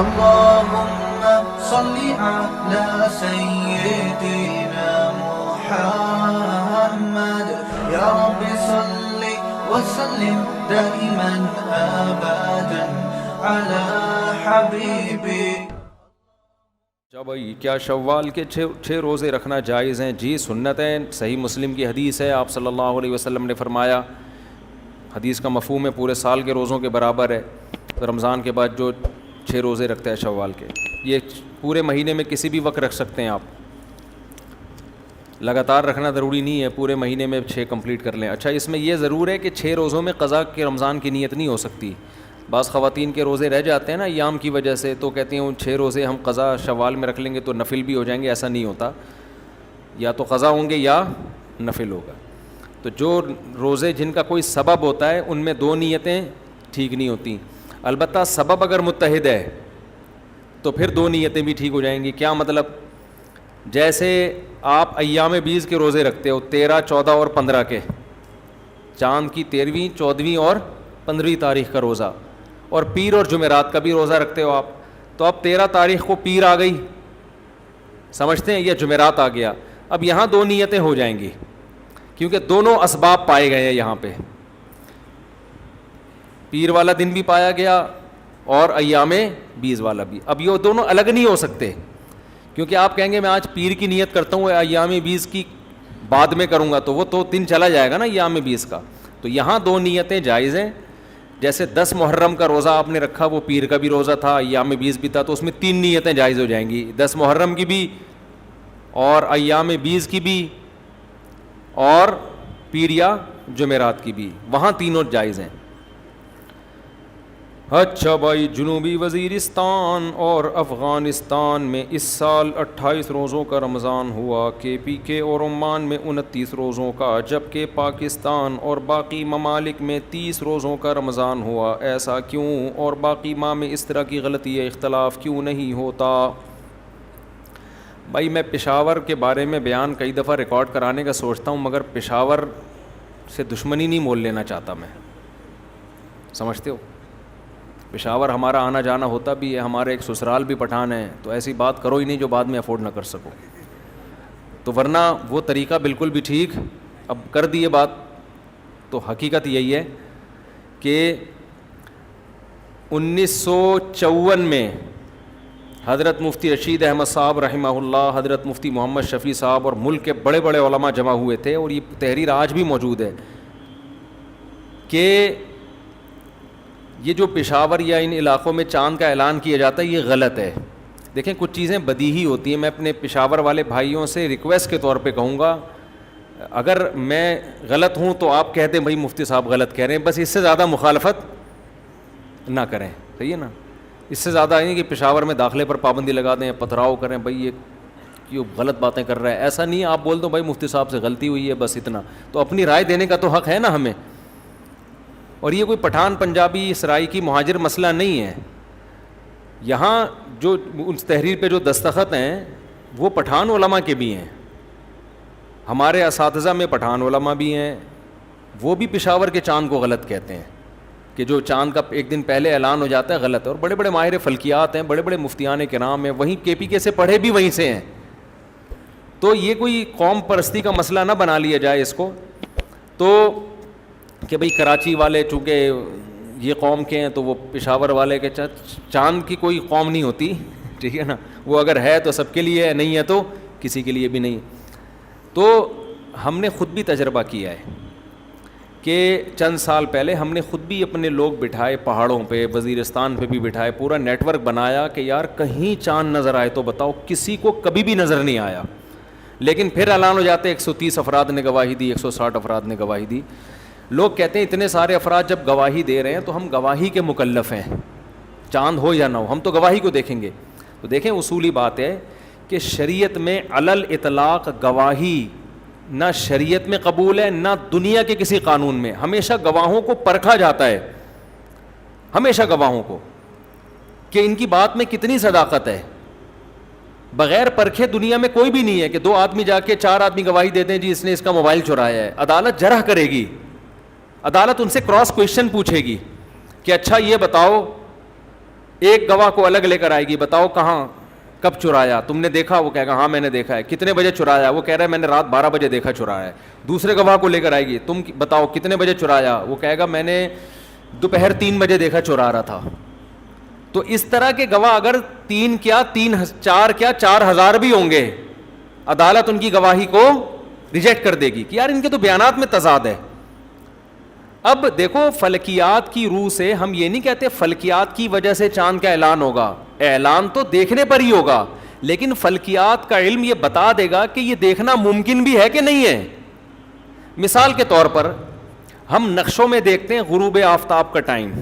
اللهم صل على سيدنا محمد يا رب صل وسلم دائما ابدا على حبيبي. اچھا بھائی، کیا شوال کے چھ روزے رکھنا جائز ہیں؟ جی سنت ہے، صحیح مسلم کی حدیث ہے، آپ صلی اللہ علیہ وسلم نے فرمایا، حدیث کا مفہوم ہے پورے سال کے روزوں کے برابر ہے. رمضان کے بعد جو 6 روزے رکھتے ہیں شوال کے، یہ پورے مہینے میں کسی بھی وقت رکھ سکتے ہیں آپ، لگاتار رکھنا ضروری نہیں ہے، پورے مہینے میں 6 کمپلیٹ کر لیں. اچھا اس میں یہ ضرور ہے کہ 6 روزوں میں قضا کے رمضان کی نیت نہیں ہو سکتی. بعض خواتین کے روزے رہ جاتے ہیں نا ایام کی وجہ سے، تو کہتے ہیں ان 6 روزے ہم قضا شوال میں رکھ لیں گے تو نفل بھی ہو جائیں گے. ایسا نہیں ہوتا، یا تو قضا ہوں گے یا نفل ہوگا. تو جو روزے جن کا کوئی سبب ہوتا ہے ان میں 2 نیتیں ٹھیک نہیں ہوتی. البتہ سبب اگر متحد ہے تو پھر 2 نیتیں بھی ٹھیک ہو جائیں گی. کیا مطلب؟ جیسے آپ ایام 20 کے روزے رکھتے ہو، 13، 14 اور 15 کے، چاند کی 13ویں، 14ویں اور 15ویں تاریخ کا روزہ، اور پیر اور جمعرات کا بھی روزہ رکھتے ہو آپ. تو اب 13 تاریخ کو پیر آ گئی، سمجھتے ہیں، یا جمعرات آ گیا. اب یہاں 2 نیتیں ہو جائیں گی کیونکہ دونوں اسباب پائے گئے ہیں یہاں پہ. پیر والا دن بھی پایا گیا اور ایام 20 والا بھی. اب یہ دونوں الگ نہیں ہو سکتے، کیونکہ آپ کہیں گے میں آج پیر کی نیت کرتا ہوں، ایام 20 کی بعد میں کروں گا، تو وہ تو دن چلا جائے گا نا ایام 20 کا. تو یہاں 2 نیتیں جائز ہیں. جیسے 10 محرم کا روزہ آپ نے رکھا، وہ پیر کا بھی روزہ تھا، ایام 20 بھی تھا، تو اس میں 3 نیتیں جائز ہو جائیں گی، 10 محرم کی بھی اور ایام 20 کی بھی اور پیر یا جمعرات کی بھی، وہاں تینوں جائز ہیں. اچھا بھائی، جنوبی وزیرستان اور افغانستان میں اس سال 28 روزوں کا رمضان ہوا، KPK اور عمان میں 29 روزوں کا، جبکہ پاکستان اور باقی ممالک میں 30 روزوں کا رمضان ہوا. ایسا کیوں؟ اور باقی ماہ میں اس طرح کی غلطی یا اختلاف کیوں نہیں ہوتا؟ بھائی میں پشاور کے بارے میں بیان کئی دفعہ ریکارڈ کرانے کا سوچتا ہوں، مگر پشاور سے دشمنی نہیں مول لینا چاہتا میں، سمجھتے ہو. پشاور ہمارا آنا جانا ہوتا بھی ہے، ہمارے ایک سسرال بھی پٹھان ہے، تو ایسی بات کرو ہی نہیں جو بعد میں افورڈ نہ کر سکو. تو ورنہ وہ طریقہ بالکل بھی ٹھیک، اب کر دیے بات. تو حقیقت یہی ہے کہ 1954 میں حضرت مفتی رشید احمد صاحب رحمہ اللہ، حضرت مفتی محمد شفیع صاحب اور ملک کے بڑے بڑے علماء جمع ہوئے تھے، اور یہ تحریر آج بھی موجود ہے کہ یہ جو پشاور یا ان علاقوں میں چاند کا اعلان کیا جاتا ہے یہ غلط ہے. دیکھیں کچھ چیزیں بدیہی ہوتی ہیں. میں اپنے پشاور والے بھائیوں سے ریکویسٹ کے طور پہ کہوں گا، اگر میں غلط ہوں تو آپ کہہ دیں بھائی مفتی صاحب غلط کہہ رہے ہیں، بس اس سے زیادہ مخالفت نہ کریں، صحیح ہے نا. اس سے زیادہ نہیں کہ پشاور میں داخلے پر پابندی لگا دیں، پتھراؤ کریں، بھائی یہ کیوں غلط باتیں کر رہا ہے. ایسا نہیں ہے، آپ بول دو بھائی مفتی صاحب سے غلطی ہوئی ہے، بس اتنا. تو اپنی رائے دینے کا تو حق ہے نا ہمیں. اور یہ کوئی پٹھان پنجابی سرائی کی مہاجر مسئلہ نہیں ہے. یہاں جو اس تحریر پہ جو دستخط ہیں وہ پٹھان علماء کے بھی ہیں، ہمارے اساتذہ میں پٹھان علماء بھی ہیں، وہ بھی پشاور کے چاند کو غلط کہتے ہیں کہ جو چاند کا ایک دن پہلے اعلان ہو جاتا ہے غلط ہے. اور بڑے بڑے ماہر فلکیات ہیں، بڑے بڑے مفتیان کرام ہیں، وہیں KPK سے پڑھے بھی وہیں سے ہیں. تو یہ کوئی قوم پرستی کا مسئلہ نہ بنا لیا جائے اس کو، تو کہ بھئی کراچی والے چونکہ یہ قوم کے ہیں تو وہ پشاور والے کے. چاند کی کوئی قوم نہیں ہوتی، ٹھیک ہے نا. وہ اگر ہے تو سب کے لیے ہے، نہیں ہے تو کسی کے لیے بھی نہیں. تو ہم نے خود بھی تجربہ کیا ہے کہ چند سال پہلے ہم نے خود بھی اپنے لوگ بٹھائے پہاڑوں پہ، وزیرستان پہ بھی بٹھائے، پورا نیٹ ورک بنایا کہ یار کہیں چاند نظر آئے تو بتاؤ. کسی کو کبھی بھی نظر نہیں آیا، لیکن پھر اعلان ہو جاتے 130 افراد نے گواہی دی، 160 افراد نے گواہی دی. لوگ کہتے ہیں اتنے سارے افراد جب گواہی دے رہے ہیں تو ہم گواہی کے مکلف ہیں، چاند ہو یا نہ ہو، ہم تو گواہی کو دیکھیں گے. تو دیکھیں اصولی بات ہے کہ شریعت میں علل اطلاق گواہی نہ شریعت میں قبول ہے نہ دنیا کے کسی قانون میں. ہمیشہ گواہوں کو پرکھا جاتا ہے، ہمیشہ گواہوں کو، کہ ان کی بات میں کتنی صداقت ہے. بغیر پرکھے دنیا میں کوئی بھی نہیں ہے کہ 2 آدمی جا کے 4 آدمی گواہی دے دیں جی اس نے اس کا موبائل چرایا ہے. عدالت جرح کرے گی، عدالت ان سے کراس کویشچن پوچھے گی کہ اچھا یہ بتاؤ ایک گواہ کو الگ لے کر آئے گی, بتاؤ کہاں کب چرایا, تم نے دیکھا؟ وہ کہے گا ہاں میں نے دیکھا ہے. کتنے بجے چرایا؟ وہ کہہ رہا ہے میں نے رات 12 بجے دیکھا چرایا ہے. دوسرے گواہ کو لے کر آئے گی, تم بتاؤ کتنے بجے چرایا؟ وہ کہے گا میں نے دوپہر 3 بجے دیکھا چرا رہا تھا. تو اس طرح کے گواہ اگر 3 کیا 4 کیا 4000 بھی ہوں گے, عدالت ان کی گواہی کو ریجیکٹ کر دے گی کہ یار ان کے تو بیانات میں تضاد ہے. اب دیکھو فلکیات کی روح سے ہم یہ نہیں کہتے فلکیات کی وجہ سے چاند کا اعلان ہوگا, اعلان تو دیکھنے پر ہی ہوگا, لیکن فلکیات کا علم یہ بتا دے گا کہ یہ دیکھنا ممکن بھی ہے کہ نہیں ہے. مثال کے طور پر ہم نقشوں میں دیکھتے ہیں غروب آفتاب کا ٹائم,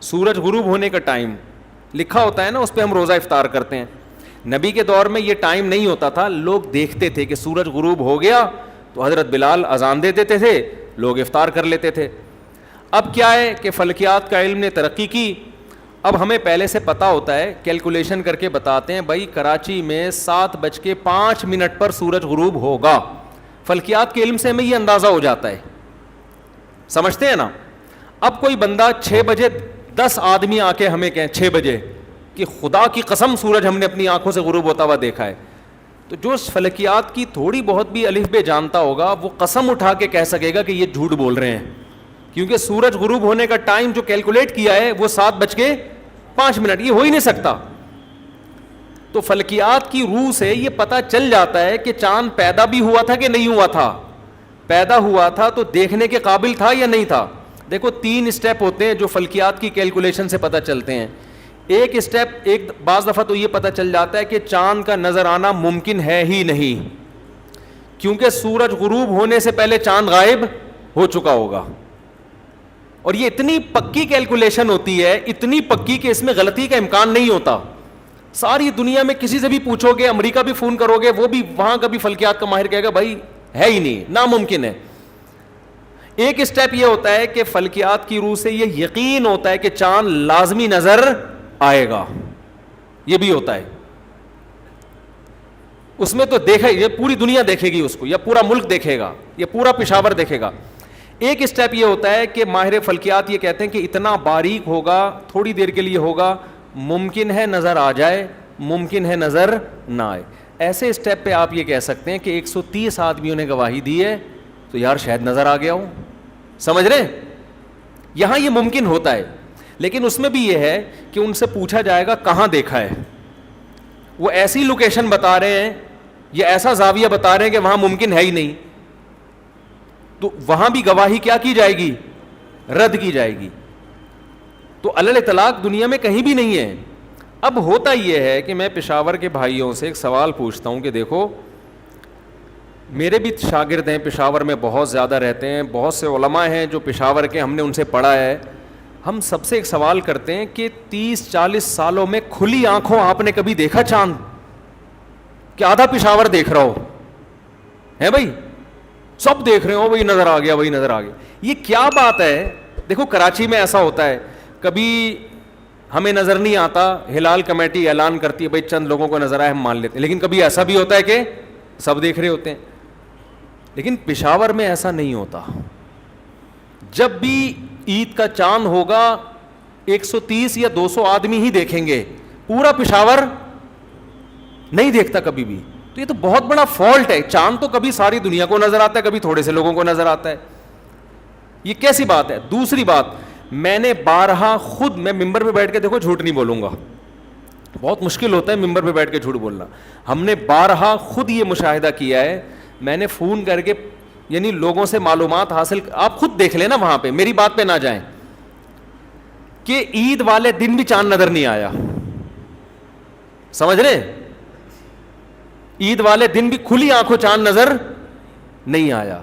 سورج غروب ہونے کا ٹائم لکھا ہوتا ہے نا, اس پہ ہم روزہ افطار کرتے ہیں. نبی کے دور میں یہ ٹائم نہیں ہوتا تھا, لوگ دیکھتے تھے کہ سورج غروب ہو گیا تو حضرت بلال اذان دے دیتے تھے, لوگ افطار کر لیتے تھے. اب کیا ہے کہ فلکیات کا علم نے ترقی کی, اب ہمیں پہلے سے پتہ ہوتا ہے, کیلکولیشن کر کے بتاتے ہیں بھائی کراچی میں 7:05 پر سورج غروب ہوگا. فلکیات کے علم سے ہمیں یہ اندازہ ہو جاتا ہے, سمجھتے ہیں نا. اب کوئی بندہ 6 بجے 10 آدمی آ کے ہمیں کہیں 6 بجے کہ خدا کی قسم سورج ہم نے اپنی آنکھوں سے غروب ہوتا ہوا دیکھا ہے, تو جو فلکیات کی تھوڑی بہت بھی الف بے جانتا ہوگا وہ قسم اٹھا کے کہہ سکے گا کہ یہ جھوٹ بول رہے ہیں, کیونکہ سورج غروب ہونے کا ٹائم جو کیلکولیٹ کیا ہے وہ 7:05, یہ ہو ہی نہیں سکتا. تو فلکیات کی روح سے یہ پتہ چل جاتا ہے کہ چاند پیدا بھی ہوا تھا کہ نہیں ہوا تھا. پیدا ہوا تھا تو دیکھنے کے قابل تھا یا نہیں تھا. دیکھو 3 اسٹیپ ہوتے ہیں جو فلکیات کی کیلکولیشن سے پتہ چلتے ہیں. ایک اسٹیپ, بعض دفعہ تو یہ پتہ چل جاتا ہے کہ چاند کا نظر آنا ممکن ہے ہی نہیں, کیونکہ سورج غروب ہونے سے پہلے چاند غائب ہو چکا ہوگا. اور یہ اتنی پکی کیلکولیشن ہوتی ہے, اتنی پکی کہ اس میں غلطی کا امکان نہیں ہوتا. ساری دنیا میں کسی سے بھی پوچھو گے, امریکہ بھی فون کرو گے, وہ بھی وہاں کا بھی فلکیات کا ماہر کہے گا بھائی ہے ہی نہیں, ناممکن ہے. ایک اسٹیپ یہ ہوتا ہے کہ فلکیات کی روح سے یہ یقین ہوتا ہے کہ چاند لازمی نظر آئے گا, یہ بھی ہوتا ہے. اس میں تو دیکھے, یہ پوری دنیا دیکھے گی اس کو, یا پورا ملک دیکھے گا, یا پورا پشاور دیکھے گا. ایک اسٹیپ یہ ہوتا ہے کہ ماہر فلکیات یہ کہتے ہیں کہ اتنا باریک ہوگا, تھوڑی دیر کے لیے ہوگا, ممکن ہے نظر آ جائے, ممکن ہے نظر نہ آئے. ایسے اسٹیپ پہ آپ یہ کہہ سکتے ہیں کہ 130 آدمیوں نے گواہی دی ہے تو یار شاید نظر آ گیا ہوں, سمجھ رہے ہیں. یہاں یہ ممکن ہوتا ہے, لیکن اس میں بھی یہ ہے کہ ان سے پوچھا جائے گا کہاں دیکھا ہے, وہ ایسی لوکیشن بتا رہے ہیں یا ایسا زاویہ بتا رہے ہیں کہ وہاں ممکن ہے ہی نہیں, تو وہاں بھی گواہی کیا کی جائے گی, رد کی جائے گی. تو علی الاطلاق دنیا میں کہیں بھی نہیں ہے. اب ہوتا یہ ہے کہ میں پشاور کے بھائیوں سے ایک سوال پوچھتا ہوں کہ دیکھو میرے بھی شاگرد ہیں پشاور میں, بہت زیادہ رہتے ہیں, بہت سے علماء ہیں جو پشاور کے, ہم نے ان سے پڑھا ہے. ہم سب سے ایک سوال کرتے ہیں کہ 30-40 سالوں میں کھلی آنکھوں آپ نے کبھی دیکھا چاند, کہ آدھا پشاور دیکھ رہا ہو ہے بھائی, سب دیکھ رہے ہو, وہی نظر آ گیا, وہی نظر آ گیا. یہ کیا بات ہے؟ دیکھو کراچی میں ایسا ہوتا ہے, کبھی ہمیں نظر نہیں آتا, ہلال کمیٹی اعلان کرتی ہے بھائی چند لوگوں کو نظر آئے ہم مان لیتے ہیں, لیکن کبھی ایسا بھی ہوتا ہے کہ سب دیکھ رہے ہوتے ہیں. لیکن پشاور میں ایسا نہیں ہوتا. جب بھی عید کا چاند ہوگا 130 یا 200 آدمی ہی دیکھیں گے, پورا پشاور نہیں دیکھتا کبھی بھی. تو یہ تو بہت بڑا فالٹ ہے. چاند تو کبھی ساری دنیا کو نظر آتا ہے, کبھی تھوڑے سے لوگوں کو نظر آتا ہے. یہ کیسی بات ہے؟ دوسری بات, میں نے بارہا خود, میں ممبر پہ بیٹھ کے دیکھو جھوٹ نہیں بولوں گا, بہت مشکل ہوتا ہے ممبر پہ بیٹھ کے جھوٹ بولنا. ہم نے بارہا خود یہ مشاہدہ کیا ہے, میں نے فون کر کے یعنی لوگوں سے معلومات حاصل, آپ خود دیکھ لینا وہاں پہ, میری بات پہ نہ جائیں, کہ عید والے دن بھی چاند نظر نہیں آیا. سمجھ رہے؟ عید والے دن بھی کھلی آنکھوں چاند نظر نہیں آیا.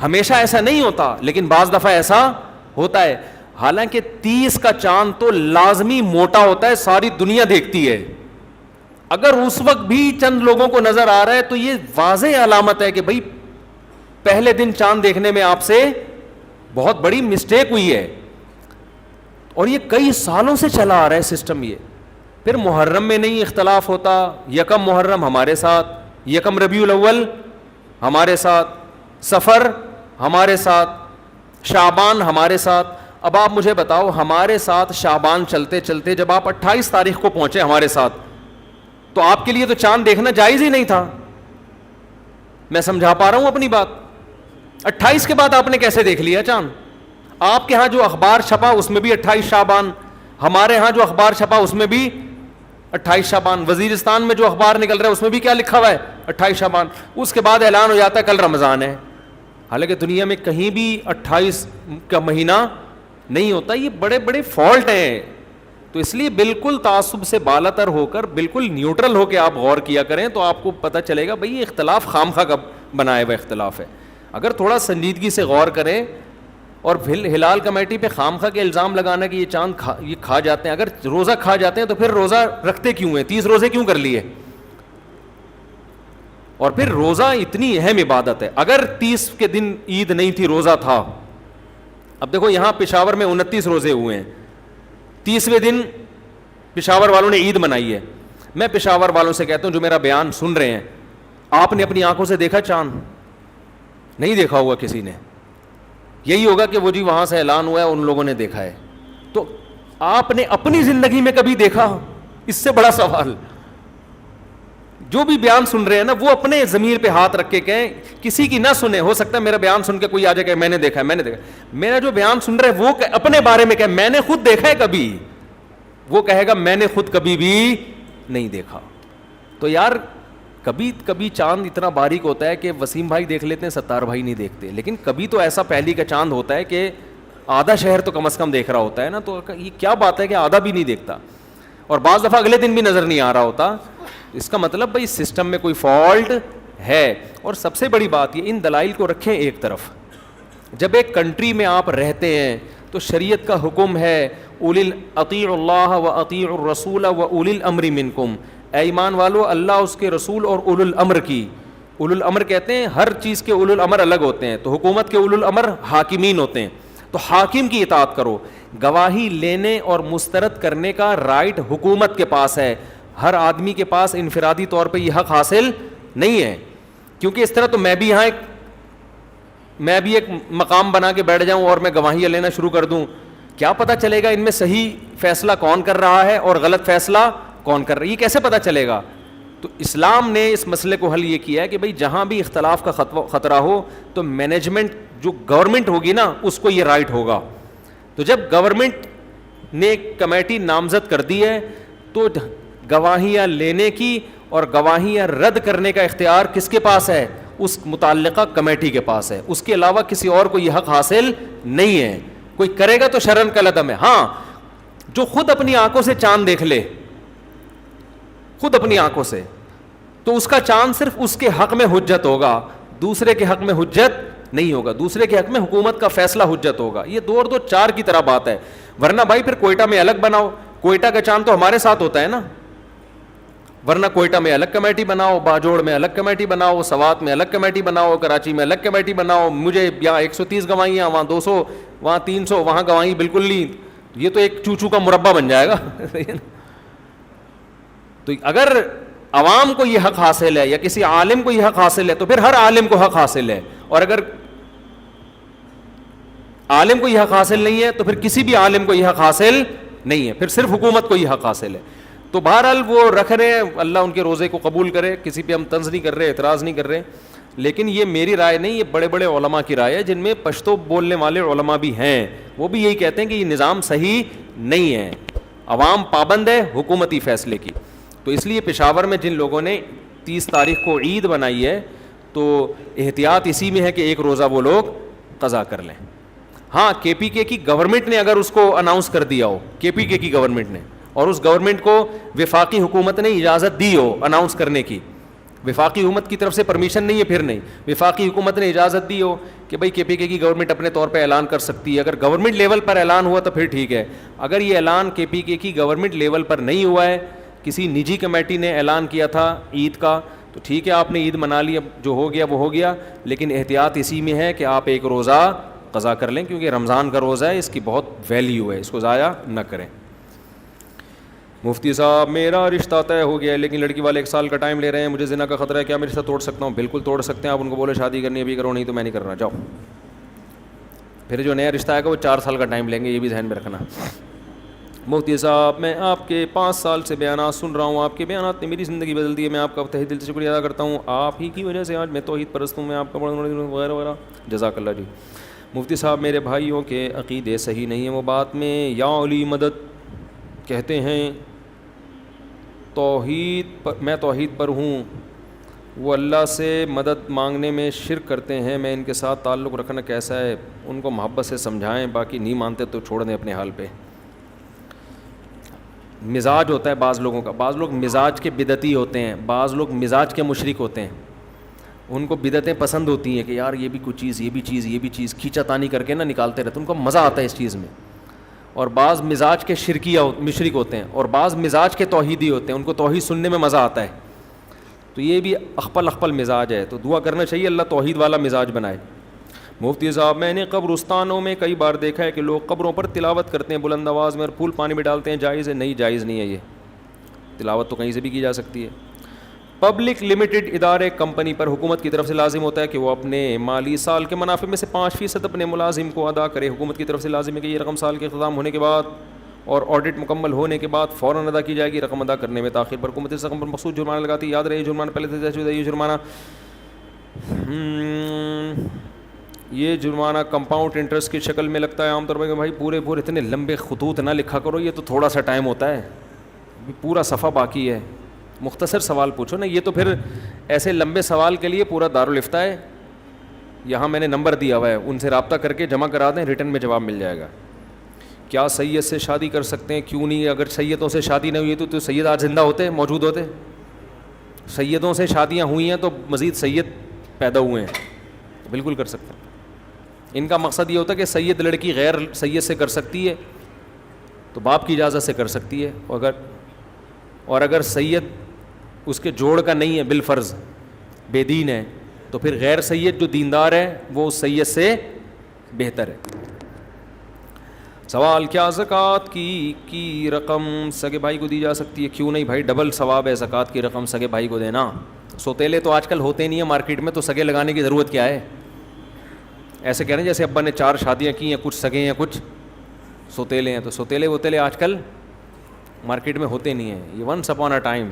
ہمیشہ ایسا نہیں ہوتا, لیکن بعض دفعہ ایسا ہوتا ہے. حالانکہ 30 کا چاند تو لازمی موٹا ہوتا ہے, ساری دنیا دیکھتی ہے. اگر اس وقت بھی چند لوگوں کو نظر آ رہا ہے تو یہ واضح علامت ہے کہ بھائی پہلے دن چاند دیکھنے میں آپ سے بہت بڑی مسٹیک ہوئی ہے. اور یہ کئی سالوں سے چلا آ رہا ہے سسٹم. یہ پھر محرم میں نہیں اختلاف ہوتا, یکم محرم ہمارے ساتھ, یکم ربیع الاول ہمارے ساتھ, سفر ہمارے ساتھ, شعبان ہمارے ساتھ. اب آپ مجھے بتاؤ, ہمارے ساتھ شعبان چلتے چلتے جب آپ 28 تاریخ کو پہنچے ہمارے ساتھ, تو آپ کے لیے تو چاند دیکھنا جائز ہی نہیں تھا. میں سمجھا پا رہا ہوں اپنی بات؟ 28 کے بعد آپ نے کیسے دیکھ لیا چاند؟ آپ کے ہاں جو اخبار چھپا اس میں بھی 28 شعبان, ہمارے ہاں جو اخبار چھپا اس میں بھی 28 شعبان, وزیرستان میں جو اخبار نکل رہا ہے اس میں بھی کیا لکھا ہوا ہے؟ 28 شعبان. اس کے بعد اعلان ہو جاتا ہے کل رمضان ہے, حالانکہ دنیا میں کہیں بھی 28 کا مہینہ نہیں ہوتا. یہ بڑے بڑے فالٹ ہیں. تو اس لیے بالکل تعصب سے بالاتر ہو کر, بالکل نیوٹرل ہو کے آپ غور کیا کریں, تو آپ کو پتہ چلے گا بھئی یہ اختلاف خامخواہ کا بنایا ہوا اختلاف ہے. اگر تھوڑا سنجیدگی سے غور کریں, اور ہلال کمیٹی پہ خامخواہ کے الزام لگانا کہ یہ چاند یہ کھا جاتے ہیں, اگر روزہ کھا جاتے ہیں تو پھر روزہ رکھتے کیوں ہیں؟ 30 روزے کیوں کر لیے؟ اور پھر روزہ اتنی اہم عبادت ہے. اگر 30 کے دن عید نہیں تھی, روزہ تھا, اب دیکھو یہاں پشاور میں 29 روزے ہوئے ہیں, 30ویں دن پشاور والوں نے عید منائی ہے. میں پشاور والوں سے کہتا ہوں جو میرا بیان سن رہے ہیں, آپ نے اپنی آنکھوں سے دیکھا چاند؟ نہیں دیکھا ہوگا کسی نے. یہی ہوگا کہ وہ جی وہاں سے اعلان ہوا ہے, ان لوگوں نے دیکھا ہے. تو آپ نے اپنی زندگی میں کبھی دیکھا؟ اس سے بڑا سوال. جو بھی بیان سن رہے ہیں نا, وہ اپنے ضمیر پہ ہاتھ رکھ کے کہیں, کسی کی نہ سنیں. ہو سکتا ہے میرا بیان سن کے کوئی آ جائے کہ میں نے دیکھا ہے, میں نے دیکھا. میرا جو بیان سن رہا ہے وہ اپنے بارے میں کہ میں نے خود دیکھا ہے کبھی, وہ کہے گا میں نے خود کبھی بھی نہیں دیکھا. تو یار کبھی کبھی چاند اتنا باریک ہوتا ہے کہ وسیم بھائی دیکھ لیتے ہیں, ستار بھائی نہیں دیکھتے. لیکن کبھی تو ایسا پہلی کا چاند ہوتا ہے کہ آدھا شہر تو کم از کم دیکھ رہا ہوتا ہے نا. تو یہ کیا بات ہے کہ آدھا بھی نہیں دیکھتا, اور بعض دفعہ اگلے دن بھی نظر نہیں آ رہا ہوتا. اس کا مطلب بھائی سسٹم میں کوئی فالٹ ہے. اور سب سے بڑی بات یہ, ان دلائل کو رکھیں ایک طرف. جب ایک کنٹری میں آپ رہتے ہیں تو شریعت کا حکم ہے اطیعوا اللہ و اطیعوا الرسول و اولی الامر منکم. اے ایمان والو, اللہ اس کے رسول اور اولو الامر کی, اولو الامر کہتے ہیں ہر چیز کے اولو الامر الگ ہوتے ہیں, تو حکومت کے اولو الامر حاکمین ہوتے ہیں, تو حاکم کی اطاعت کرو. گواہی لینے اور مسترد کرنے کا رائٹ حکومت کے پاس ہے, ہر آدمی کے پاس انفرادی طور پہ یہ حق حاصل نہیں ہے. کیونکہ اس طرح تو میں بھی ایک مقام بنا کے بیٹھ جاؤں اور میں گواہیاں لینا شروع کر دوں, کیا پتہ چلے گا ان میں صحیح فیصلہ کون کر رہا ہے اور غلط فیصلہ کون کر رہا ہے؟ یہ کیسے پتہ چلے گا؟ تو اسلام نے اس مسئلے کو حل یہ کیا ہے کہ بھئی جہاں بھی اختلاف کا خطرہ ہو تو مینجمنٹ جو گورنمنٹ ہوگی نا اس کو یہ رائٹ ہوگا. تو جب گورنمنٹ نے ایک کمیٹی نامزد کر دی ہے تو گواہیاں لینے کی اور گواہیاں رد کرنے کا اختیار کس کے پاس ہے؟ اس متعلقہ کمیٹی کے پاس ہے. اس کے علاوہ کسی اور کو یہ حق حاصل نہیں ہے. کوئی کرے گا تو شرن کالعدم ہے. ہاں, جو خود اپنی آنکھوں سے چاند دیکھ لے, خود اپنی آنکھوں سے, تو اس کا چاند صرف اس کے حق میں حجت ہوگا, دوسرے کے حق میں حجت نہیں ہوگا. دوسرے کے حق میں حکومت کا فیصلہ حجت ہوگا. یہ 2 اور 2 4 کی طرح بات ہے. ورنہ بھائی پھر کوئٹہ میں الگ بناؤ, کوئٹہ کا چاند تو ہمارے ساتھ ہوتا ہے نا, ورنہ کوئٹہ میں الگ کمیٹی بناؤ, باجوڑ میں الگ کمیٹی بناؤ, سوات میں الگ کمیٹی بناؤ, کراچی میں الگ کمیٹی بناؤ. مجھے یہاں 130 گواہیاں, وہاں 200, وہاں 300, وہاں گواہی بالکل نہیں. یہ تو ایک چوچو کا مربع بن جائے گا. تو اگر عوام کو یہ حق حاصل ہے یا کسی عالم کو یہ حق حاصل ہے تو پھر ہر عالم کو حق حاصل ہے, اور اگر عالم کو یہ حق حاصل نہیں ہے تو پھر کسی بھی عالم کو یہ حق حاصل نہیں ہے, پھر صرف حکومت کو یہ حق حاصل ہے. تو بہرحال وہ رکھ رہے ہیں, اللہ ان کے روزے کو قبول کرے, کسی پہ ہم طنز نہیں کر رہے, اعتراض نہیں کر رہے. لیکن یہ میری رائے نہیں, یہ بڑے بڑے علماء کی رائے ہے, جن میں پشتو بولنے والے علماء بھی ہیں. وہ بھی یہی کہتے ہیں کہ یہ نظام صحیح نہیں ہے, عوام پابند ہے حکومتی فیصلے کی. تو اس لیے پشاور میں جن لوگوں نے 30 تاریخ کو عید بنائی ہے تو احتیاط اسی میں ہے کہ ایک روزہ وہ لوگ قضا کر لیں. ہاں, KPK کی گورنمنٹ نے اگر اس کو اناؤنس کر دیا ہو, KPK کی گورنمنٹ نے, اور اس گورنمنٹ کو وفاقی حکومت نے اجازت دی ہو اناؤنس کرنے کی, وفاقی حکومت کی طرف سے پرمیشن نہیں ہے پھر نہیں, وفاقی حکومت نے اجازت دی ہو کہ بھئی KPK کی گورنمنٹ اپنے طور پہ اعلان کر سکتی ہے, اگر گورنمنٹ لیول پر اعلان ہوا تو پھر ٹھیک ہے. اگر یہ اعلان KPK کی گورنمنٹ لیول پر نہیں ہوا ہے, کسی نجی کمیٹی نے اعلان کیا تھا عید کا, تو ٹھیک ہے آپ نے عید منا لی, اب جو ہو گیا وہ ہو گیا. لیکن احتیاط اسی میں ہے کہ آپ ایک روزہ قضا کر لیں, کیونکہ رمضان کا روزہ ہے, اس کی بہت ویلیو ہے, اس کو ضائع نہ کریں. مفتی صاحب میرا رشتہ طے ہو گیا ہے لیکن لڑکی والے 1 سال کا ٹائم لے رہے ہیں, مجھے زنا کا خطرہ ہے, کیا میں رشتہ توڑ سکتا ہوں؟ بالکل توڑ سکتے ہیں آپ, ان کو بولے شادی کرنی ابھی کرو, نہیں تو میں نہیں کر رہا, جاؤ. پھر جو نیا رشتہ آئے گا وہ 4 سال کا ٹائم لیں گے, یہ بھی ذہن میں رکھنا. مفتی صاحب میں آپ کے 5 سال سے بیانات سن رہا ہوں, آپ کے بیانات نے میری زندگی بدل دی ہے, میں آپ کا تہ دل سے شکریہ ادا کرتا ہوں, آپ ہی کی وجہ سے آج میں توحید پرست ہوں, میں آپ کا وغیرہ وغیرہ, جزاک اللہ جی. مفتی صاحب میرے بھائیوں کے عقیدے صحیح نہیں ہیں, وہ بات میں یا علی مدد کہتے ہیں, میں توحید پر ہوں, وہ اللہ سے مدد مانگنے میں شرک کرتے ہیں, میں ان کے ساتھ تعلق رکھنا کیسا ہے, ان کو محبت سے سمجھائیں, باقی نہیں مانتے تو چھوڑ دیں اپنے حال پہ. مزاج ہوتا ہے بعض لوگوں کا, بعض لوگ مزاج کے بدعتی ہوتے ہیں, بعض لوگ مزاج کے مشرک ہوتے ہیں, ان کو بدعتیں پسند ہوتی ہیں کہ یار یہ بھی کچھ چیز, یہ بھی چیز, یہ بھی چیز, کھینچا تانی کر کے نا نکالتے رہتے, ان کو مزہ آتا ہے اس چیز میں. اور بعض مزاج کے مشرک ہوتے ہیں, اور بعض مزاج کے توحیدی ہوتے ہیں, ان کو توحید سننے میں مزہ آتا ہے. تو یہ بھی اخپل مزاج ہے, تو دعا کرنا چاہیے اللہ توحید والا مزاج بنائے. مفتی صاحب میں نے قبرستانوں میں کئی بار دیکھا ہے کہ لوگ قبروں پر تلاوت کرتے ہیں بلند آواز میں اور پھول پانی میں ڈالتے ہیں, جائز ہے؟ نہیں, جائز نہیں ہے, یہ تلاوت تو کہیں سے بھی کی جا سکتی ہے. پبلک لمیٹڈ ادارے کمپنی پر حکومت کی طرف سے لازم ہوتا ہے کہ وہ اپنے مالی سال کے منافع میں سے 5% اپنے ملازم کو ادا کرے. حکومت کی طرف سے لازم ہے کہ یہ رقم سال کے اختتام ہونے کے بعد اور آڈٹ مکمل ہونے کے بعد فوراً ادا کی جائے گی. رقم ادا کرنے میں تاخیر پر حکومت اس رقم پر مخصوص جرمانہ لگاتی ہے. یاد رہے جرمانہ پہلے سے طے شدہ, یہ جرمانہ کمپاؤنڈ انٹرسٹ کی شکل میں لگتا ہے عام طور پر. کہ بھائی پورے اتنے لمبے خطوط نہ لکھا کرو, یہ تو تھوڑا سا ٹائم ہوتا ہے, پورا صفحہ باقی ہے, مختصر سوال پوچھو نا. یہ تو پھر ایسے لمبے سوال کے لیے پورا دارالفتہ ہے, یہاں میں نے نمبر دیا ہوا ہے, ان سے رابطہ کر کے جمع کرا دیں, ریٹن میں جواب مل جائے گا. کیا سید سے شادی کر سکتے ہیں؟ کیوں نہیں؟ اگر سیدوں سے شادی نہیں ہوئی تو سید آج زندہ ہوتے, موجود ہوتے. سیدوں سے شادیاں ہوئی ہیں تو مزید سید پیدا ہوئے ہیں, بالکل کر سکتے ہیں. ان کا مقصد یہ ہوتا ہے کہ سید لڑکی غیر سید سے کر سکتی ہے تو باپ کی اجازت سے کر سکتی ہے, اور اگر سید اس کے جوڑ کا نہیں ہے, بالفرض بے دین ہے, تو پھر غیر سید جو دیندار ہے وہ اس سید سے بہتر ہے. سوال, کیا زکوٰۃ کی رقم سگے بھائی کو دی جا سکتی ہے؟ کیوں نہیں بھائی, ڈبل ثواب ہے زکوٰۃ کی رقم سگے بھائی کو دینا. سوتیلے تو آج کل ہوتے نہیں ہیں مارکیٹ میں, تو سگے لگانے کی ضرورت کیا ہے؟ ایسے کہہ رہے ہیں جیسے ابا نے 4 شادیاں کی ہیں, کچھ سگے ہیں کچھ سوتیلے ہیں, تو سوتیلے ووتیلے آج کل مارکیٹ میں ہوتے نہیں ہیں, یہ ونس اپون اے ٹائم.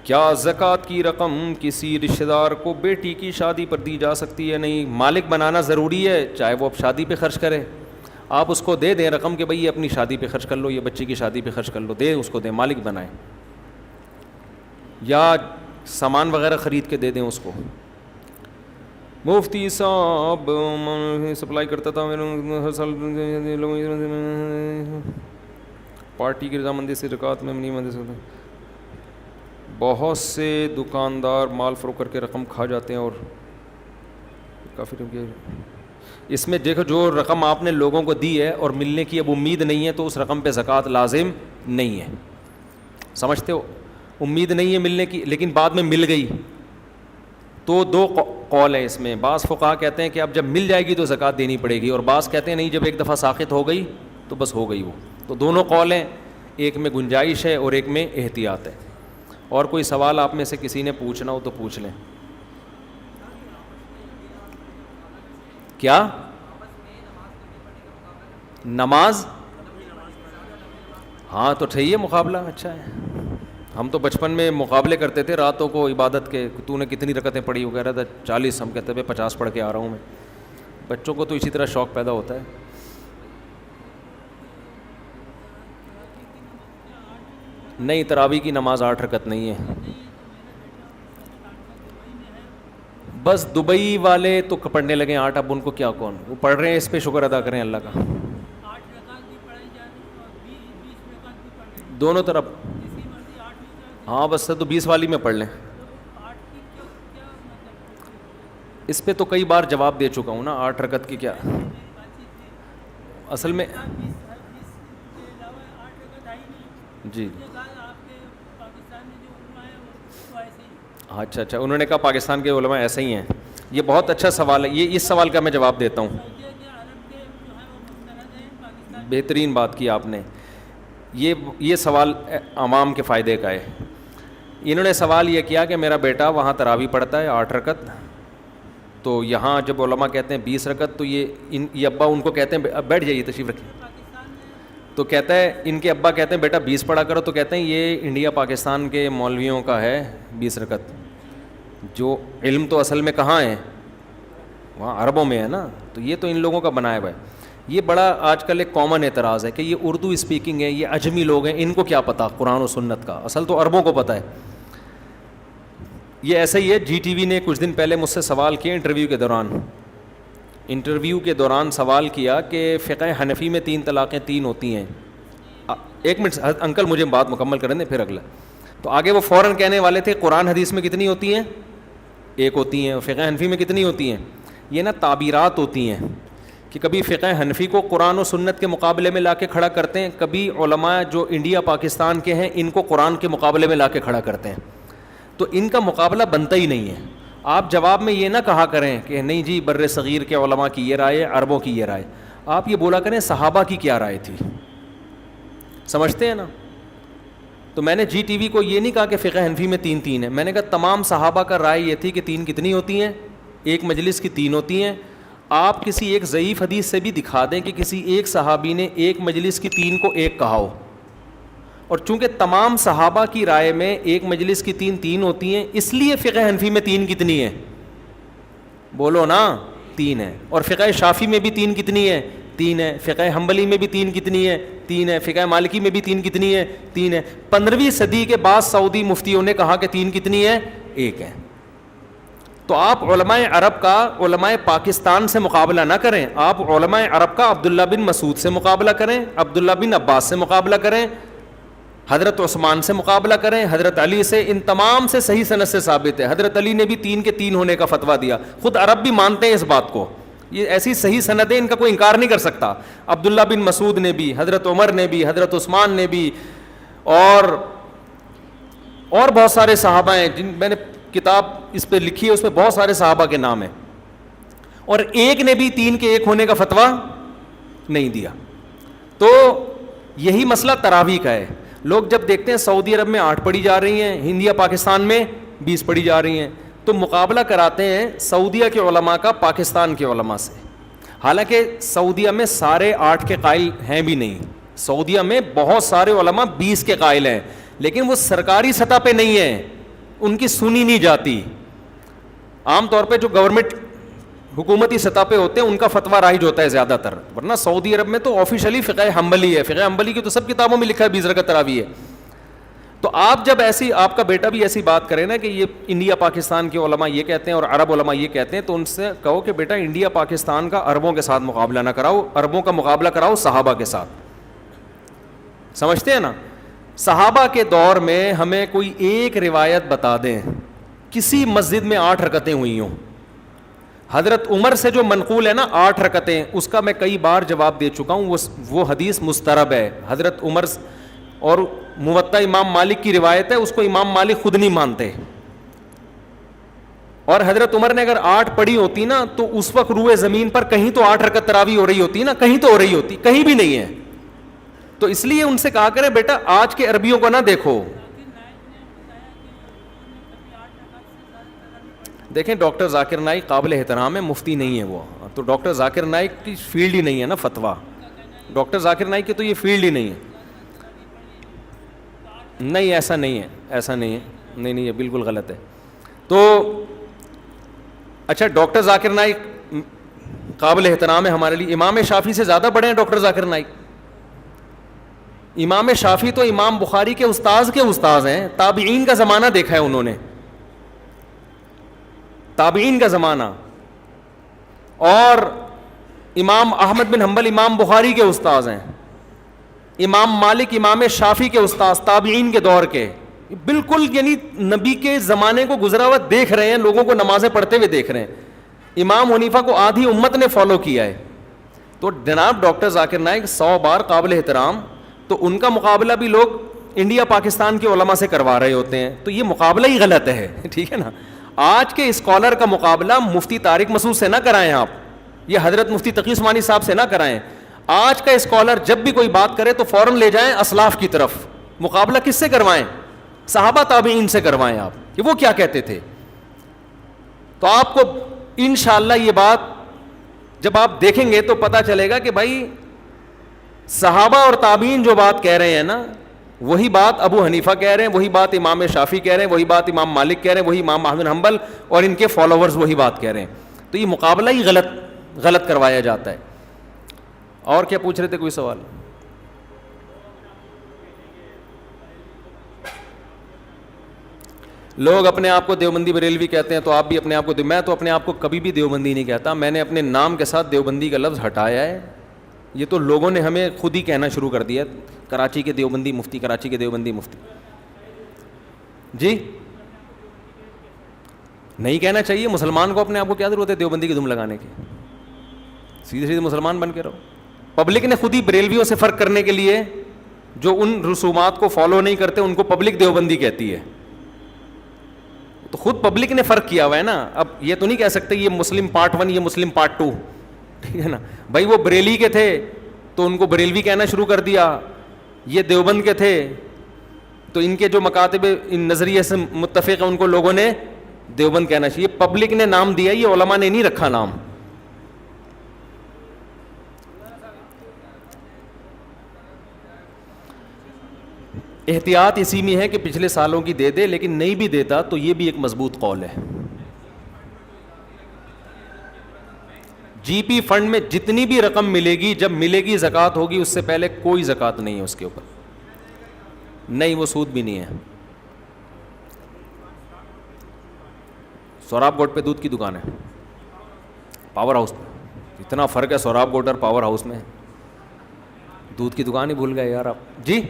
کیا زکوٰۃ کی رقم کسی رشتہ دار کو بیٹی کی شادی پر دی جا سکتی ہے؟ نہیں, مالک بنانا ضروری ہے, چاہے وہ اب شادی پہ خرچ کرے, آپ اس کو دے دیں رقم کہ بھئی یہ اپنی شادی پہ خرچ کر لو, یہ بچی کی شادی پہ خرچ کر لو, دے اس کو دیں, مالک بنائیں, یا سامان وغیرہ خرید کے دے دیں اس کو. مفتی صاحب سپلائی کرتا تھا ہر سال, پارٹی کی رضامندی سے زکوٰۃ میں نہیں مندی سکتا. بہت سے دکاندار مال فروخت کر کے رقم کھا جاتے ہیں, اور کافی اس میں دیکھو جو رقم آپ نے لوگوں کو دی ہے اور ملنے کی اب امید نہیں ہے تو اس رقم پہ زکوٰۃ لازم نہیں ہے. سمجھتے ہو, امید نہیں ہے ملنے کی لیکن بعد میں مل گئی, تو 2 قول ہیں اس میں. بعض فقہا کہتے ہیں کہ اب جب مل جائے گی تو زکوٰۃ دینی پڑے گی, اور بعض کہتے ہیں نہیں, جب ایک دفعہ ساخت ہو گئی تو بس ہو گئی وہ. تو دونوں قول ہیں, ایک میں گنجائش ہے اور ایک میں احتیاط ہے. اور کوئی سوال آپ میں سے کسی نے پوچھنا ہو تو پوچھ لیں. کیا نماز؟ ہاں تو صحیح ہے, مقابلہ اچھا ہے. ہم تو بچپن میں مقابلے کرتے تھے راتوں کو عبادت کے, تو نے کتنی رکعتیں پڑھی؟ وہ کہہ رہا تھا 40, ہم کہتے تھے 50 پڑھ کے آ رہا ہوں میں. بچوں کو تو اسی طرح شوق پیدا ہوتا ہے. نہیں, تراویح کی نماز 8 رکعت نہیں ہے. بس دبئی والے تو پڑھنے لگے 8, اب ان کو کیا, کون وہ پڑھ رہے ہیں, اس پہ شکر ادا کریں اللہ کا. دونوں طرف, ہاں بس تو 20 والی میں پڑھ لیں. اس پہ تو کئی بار جواب دے چکا ہوں نا, 8 رکعت کی کیا اصل میں. جی اچھا, انہوں نے کہا پاکستان کے علماء ایسے ہی ہیں. یہ بہت اچھا سوال ہے, یہ اس سوال کا میں جواب دیتا ہوں. بہترین بات کی آپ نے. یہ سوال عوام کے فائدے کا ہے. انہوں نے سوال یہ کیا کہ میرا بیٹا وہاں تراویح پڑھتا ہے 8 رکعت, تو یہاں جب علماء کہتے ہیں 20 رکعت تو یہ ابا ان کو کہتے ہیں بیٹھ جائیے تشریف رکھیں, تو کہتا ہے ان کے ابا کہتے ہیں بیٹا 20 پڑھا کرو, تو کہتے ہیں یہ انڈیا پاکستان کے مولویوں کا ہے 20 رکعت, جو علم تو اصل میں کہاں ہے, وہاں عربوں میں ہے نا. تو یہ تو ان لوگوں کا بنایا ہوا ہے. یہ بڑا آج کل ایک کامن اعتراض ہے کہ یہ اردو اسپیکنگ ہے, یہ اجمی لوگ ہیں, ان کو کیا پتہ قرآن و سنت کا, اصل تو عربوں کو پتہ ہے. یہ ایسا ہی ہے. جی ٹی وی نے کچھ دن پہلے مجھ سے سوال کیا انٹرویو کے دوران سوال کیا کہ فقہ حنفی میں 3 طلاقیں 3 ہوتی ہیں. 1 منٹ انکل مجھے بات مکمل کریں دیں پھر اگلا. تو آگے وہ فوراً کہنے والے تھے قرآن حدیث میں کتنی ہوتی ہیں, 1 ہوتی ہیں, فقہ حنفی میں کتنی ہوتی ہیں. یہ نا تعبیرات ہوتی ہیں کہ کبھی فقہ حنفی کو قرآن و سنت کے مقابلے میں لا کے کھڑا کرتے ہیں, کبھی علماء جو انڈیا پاکستان کے ہیں ان کو قرآن کے مقابلے میں لا کے کھڑا کرتے ہیں. تو ان کا مقابلہ بنتا ہی نہیں ہے. آپ جواب میں یہ نہ کہا کریں کہ نہیں جی بر صغیر کے علماء کی یہ رائے ہے, عربوں کی یہ رائے. آپ یہ بولا کریں صحابہ کی کیا رائے تھی. سمجھتے ہیں نا. تو میں نے جی ٹی وی کو یہ نہیں کہا کہ فقہ حنفی میں 3 ہے, میں نے کہا تمام صحابہ کا رائے یہ تھی کہ 3 کتنی ہوتی ہیں, ایک مجلس کی 3 ہوتی ہیں. آپ کسی ایک ضعیف حدیث سے بھی دکھا دیں کہ کسی ایک صحابی نے ایک مجلس کی 3 کو 1 کہا ہو. اور چونکہ تمام صحابہ کی رائے میں ایک مجلس کی 3 ہوتی ہیں, اس لیے فقہ حنفی میں 3 کتنی ہے, بولو نا 3 ہے. اور فقہ شافعی میں بھی 3 کتنی ہے, 3 ہے. فقہ حنبلی میں بھی 3 کتنی ہے, 3 ہے. فقہ مالکی میں بھی 3 کتنی ہے, 3 ہے. 15ویں صدی کے بعد سعودی مفتیوں نے کہا کہ 3 کتنی ہے, 1 ہے. تو آپ علماء عرب کا علماء پاکستان سے مقابلہ نہ کریں, آپ علماء عرب کا عبداللہ بن مسعود سے مقابلہ کریں, عبداللہ بن عباس سے مقابلہ کریں, حضرت عثمان سے مقابلہ کریں, حضرت علی سے. ان تمام سے صحیح سند سے ثابت ہے. حضرت علی نے بھی 3 کے 3 ہونے کا فتویٰ دیا, خود عرب بھی مانتے ہیں اس بات کو. یہ ایسی صحیح سند ہے, ان کا کوئی انکار نہیں کر سکتا. عبداللہ بن مسعود نے بھی, حضرت عمر نے بھی, حضرت عثمان نے بھی, اور بہت سارے صحابہ ہیں جن میں نے کتاب اس پہ لکھی ہے, اس میں بہت سارے صحابہ کے نام ہیں, اور ایک نے بھی 3 کے 1 ہونے کا فتویٰ نہیں دیا. تو یہی مسئلہ تراویح کا ہے. لوگ جب دیکھتے ہیں سعودی عرب میں 8 پڑھی جا رہی ہیں, انڈیا پاکستان میں 20 پڑھی جا رہی ہیں, تو مقابلہ کراتے ہیں سعودیہ کے علماء کا پاکستان کے علماء سے. حالانکہ سعودیہ میں سارے 8 کے قائل ہیں بھی نہیں. سعودیہ میں بہت سارے علماء 20 کے قائل ہیں, لیکن وہ سرکاری سطح پہ نہیں ہیں, ان کی سنی نہیں جاتی. عام طور پہ جو گورنمنٹ حکومتی سطح پہ ہوتے ہیں ان کا فتویٰ رائج ہوتا ہے زیادہ تر, ورنہ سعودی عرب میں تو آفیشلی فقہ حنبلی ہے. فقہ حنبلی کی تو سب کتابوں میں لکھا ہے 20 رکعت تراویح ہے. تو آپ جب ایسی, آپ کا بیٹا بھی ایسی بات کرے نا کہ یہ انڈیا پاکستان کے علماء یہ کہتے ہیں اور عرب علماء یہ کہتے ہیں, تو ان سے کہو کہ بیٹا انڈیا پاکستان کا عربوں کے ساتھ مقابلہ نہ کراؤ, عربوں کا مقابلہ کراؤ صحابہ کے ساتھ. سمجھتے ہیں نا. صحابہ کے دور میں ہمیں کوئی ایک روایت بتا دیں کسی مسجد میں 8 رکعتیں ہوئی ہوں. حضرت عمر سے جو منقول ہے نا 8 رکعتیں, اس کا میں کئی بار جواب دے چکا ہوں, وہ حدیث مسترب ہے. حضرت عمر اور موطا امام مالک کی روایت ہے, اس کو امام مالک خود نہیں مانتے. اور حضرت عمر نے اگر 8 پڑھی ہوتی نا تو اس وقت روئے زمین پر کہیں تو 8 رکعت تراویح ہو رہی ہوتی نا, کہیں تو ہو رہی ہوتی, کہیں بھی نہیں ہے. تو اس لیے ان سے کہا کرے بیٹا آج کے عربیوں کو نہ دیکھو. دیکھیں ڈاکٹر ذاکر نائک قابل احترام ہے, مفتی نہیں ہے وہ, تو ڈاکٹر ذاکر نائک کی فیلڈ ہی نہیں ہے نا فتویٰ. ڈاکٹر ذاکر نائک کی تو یہ فیلڈ ہی نہیں ہے. نہیں ایسا نہیں ہے, ایسا نہیں ہے, نہیں یہ بالکل غلط ہے. تو اچھا ڈاکٹر ذاکر نائک قابل احترام ہے ہمارے لیے, امام شافعی سے زیادہ بڑے ہیں ڈاکٹر ذاکر نائک. امام شافعی تو امام بخاری کے استاذ ہیں, تابعین کا زمانہ دیکھا ہے انہوں نے, تابعین کا زمانہ. اور امام احمد بن حنبل امام بخاری کے استاذ ہیں, امام مالک امام شافعی کے استاذ تابعین کے دور کے, بالکل یعنی نبی کے زمانے کو گزرا ہوا دیکھ رہے ہیں, لوگوں کو نمازیں پڑھتے ہوئے دیکھ رہے ہیں. امام حنیفہ کو آدھی امت نے فالو کیا ہے. تو جناب ڈاکٹر ذاکر نائک 100 بار قابل احترام, تو ان کا مقابلہ بھی لوگ انڈیا پاکستان کے علماء سے کروا رہے ہوتے ہیں, تو یہ مقابلہ ہی غلط ہے. ٹھیک ہے نا. آج کے اسکالر کا مقابلہ مفتی طارق مسعود سے نہ کرائیں آپ, یہ حضرت مفتی تقی عثمانی صاحب سے نہ کرائیں. آج کا اسکالر جب بھی کوئی بات کرے تو فوراً لے جائیں اسلاف کی طرف. مقابلہ کس سے کروائیں؟ صحابہ تابعین سے کروائیں آپ کہ وہ کیا کہتے تھے. تو آپ کو انشاءاللہ یہ بات جب آپ دیکھیں گے تو پتہ چلے گا کہ بھائی صحابہ اور تابعین جو بات کہہ رہے ہیں نا, وہی بات ابو حنیفہ کہہ رہے ہیں, وہی بات امام شافعی کہہ رہے ہیں, وہی بات امام مالک کہہ رہے ہیں, وہی امام احمد بن حنبل اور ان کے فالوورز وہی بات کہہ رہے ہیں. تو یہ مقابلہ ہی غلط کروایا جاتا ہے. اور کیا پوچھ رہے تھے, کوئی سوال؟ لوگ اپنے آپ کو دیوبندی بریلوی کہتے ہیں, تو آپ بھی اپنے آپ کو میں تو اپنے آپ کو کبھی بھی دیوبندی نہیں کہتا. میں نے اپنے نام کے ساتھ دیوبندی کا لفظ ہٹایا ہے. یہ تو لوگوں نے ہمیں خود ہی کہنا شروع کر دیا, کراچی کے دیوبندی مفتی, کراچی کے دیوبندی مفتی. جی نہیں کہنا چاہیے. مسلمان کو اپنے آپ کو کیا ضرورت ہے دیوبندی کی دم لگانے کی؟ سیدھے سیدھے مسلمان بن کے رہو. پبلک نے خود ہی بریلویوں سے فرق کرنے کے لیے, جو ان رسومات کو فالو نہیں کرتے ان کو پبلک دیوبندی کہتی ہے. تو خود پبلک نے فرق کیا ہوا ہے نا. اب یہ تو نہیں کہہ سکتے یہ مسلم پارٹ 1, یہ مسلم پارٹ 2, ٹھیک ہے نا. بھائی وہ بریلی کے تھے تو ان کو بریلوی کہنا شروع کر دیا, یہ دیوبند کے تھے تو ان کے جو مکاتب ان نظریے سے متفق ہیں ان کو لوگوں نے دیوبند کہنا چاہیے. پبلک نے نام دیا, یہ علماء نے نہیں رکھا نام. احتیاط اسی میں ہے کہ پچھلے سالوں کی دے دے, لیکن نہیں بھی دیتا تو یہ بھی ایک مضبوط قول ہے. جی پی فنڈ میں جتنی بھی رقم ملے گی, جب ملے گی زکوٰۃ ہوگی, اس سے پہلے کوئی زکوٰۃ نہیں ہے اس کے اوپر. نہیں, وہ سود بھی نہیں ہے. سوراب گوٹ پہ دودھ کی دکان ہے, پاور ہاؤس پہ. اتنا فرق ہے سوراب گوٹ اور پاور ہاؤس میں, دودھ کی دکان ہی بھول گئے یار آپ. جی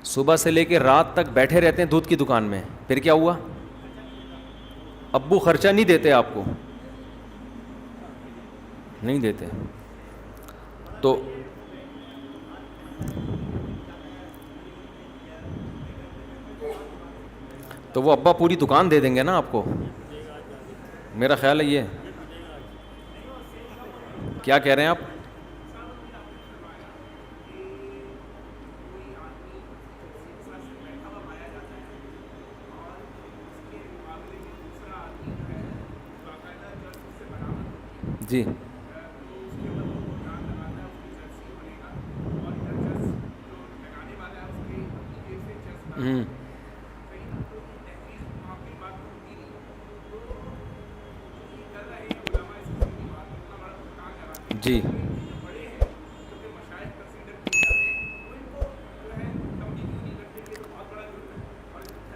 صبح سے لے کے رات تک بیٹھے رہتے ہیں دودھ کی دکان میں, پھر کیا ہوا؟ ابو خرچہ نہیں دیتے آپ کو, نہیں دیتے. تو وہ ابا پوری دکان دے دیں گے نا آپ کو, میرا خیال ہے. یہ کیا کہہ رہے ہیں آپ؟ جی جی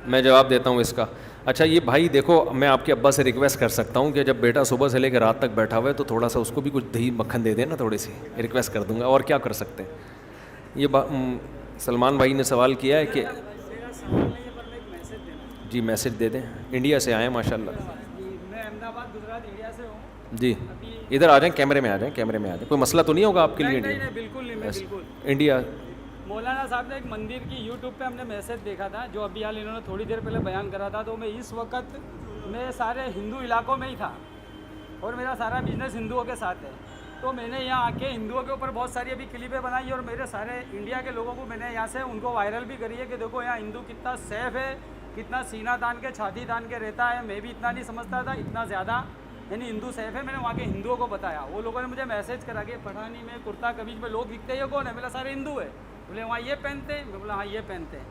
میں جواب دیتا ہوں اس کا. اچھا یہ بھائی دیکھو, میں آپ کے ابا سے ریکویسٹ کر سکتا ہوں کہ جب بیٹا صبح سے لے کے رات تک بیٹھا ہوا ہے تو تھوڑا سا اس کو بھی کچھ دہی مکھن دے دیں نا, تھوڑی سی ریکویسٹ کر دوں گا. اور کیا کر سکتے ہیں. یہ سلمان بھائی نے سوال کیا ہے کہ جی میسج دے دیں. انڈیا سے آئے ہیں ماشاء اللہ. میں احمد آباد گجرات انڈیا سے ہوں. جی ادھر آ جائیں, کیمرے میں آ جائیں, کیمرے میں آ جائیں. کوئی مسئلہ تو نہیں ہوگا آپ کے لیے؟ نہیں بالکل نہیں, بالکل. انڈیا مولانا صاحب نے ایک مندر کی یوٹیوب پہ ہم نے میسج دیکھا تھا جو ابھی حال انہوں نے تھوڑی دیر پہلے بیان کرا تھا. تو میں اس وقت میں سارے ہندو علاقوں میں ہی تھا اور میرا سارا بزنس ہندوؤں کے ساتھ ہے. تو میں نے یہاں آ کے ہندوؤں کے اوپر بہت ساری ابھی کلپیں بنائی اور میرے سارے انڈیا کے لوگوں کو میں نے یہاں سے ان کو وائرل بھی کری ہے کہ دیکھو یہاں ہندو کتنا سیف ہے, کتنا سینہ تان کے چھاتی تان کے رہتا ہے. میں بھی اتنا نہیں سمجھتا تھا, اتنا زیادہ یعنی ہندو سیف ہے. میں نے وہاں کے ہندوؤں کو بتایا, وہ لوگوں نے مجھے میسج کرا کہ پٹھانی میں کرتا قمیض میں لوگ دکھتے ہیں, یہ کون ہے؟ میرا سارے ہندو ہے. بولے وہاں یہ پہنتے ہیں, میں بولا ہاں یہ پہنتے ہیں.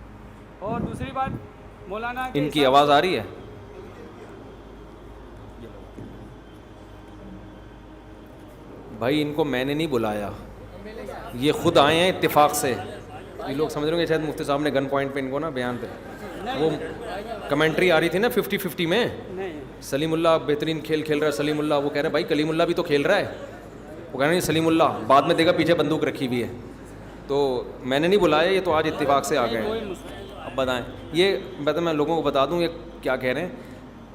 اور دوسری بات مولانا ان کی آواز آ رہی ہے؟ بھائی ان کو میں نے نہیں بلایا, یہ خود آئے ہیں اتفاق سے. یہ لوگ سمجھ رہے ہیں شاید مفتی صاحب نے گن پوائنٹ پہ ان کو نا بیان پہ وہ کمنٹری آ رہی تھی نا 50-50 میں. سلیم اللہ بہترین کھیل کھیل رہا ہے, سلیم اللہ. وہ کہہ رہے ہیں بھائی کلیم اللہ بھی تو کھیل رہا ہے. وہ کہہ رہے ہیں سلیم اللہ, بعد میں دیکھا پیچھے بندوق رکھی ہوئی ہے. تو میں نے نہیں بلایا, یہ تو آج اتفاق سے آ گئے ہیں. اب بتائیں, یہ میں لوگوں کو بتا دوں یہ کیا کہہ رہے ہیں.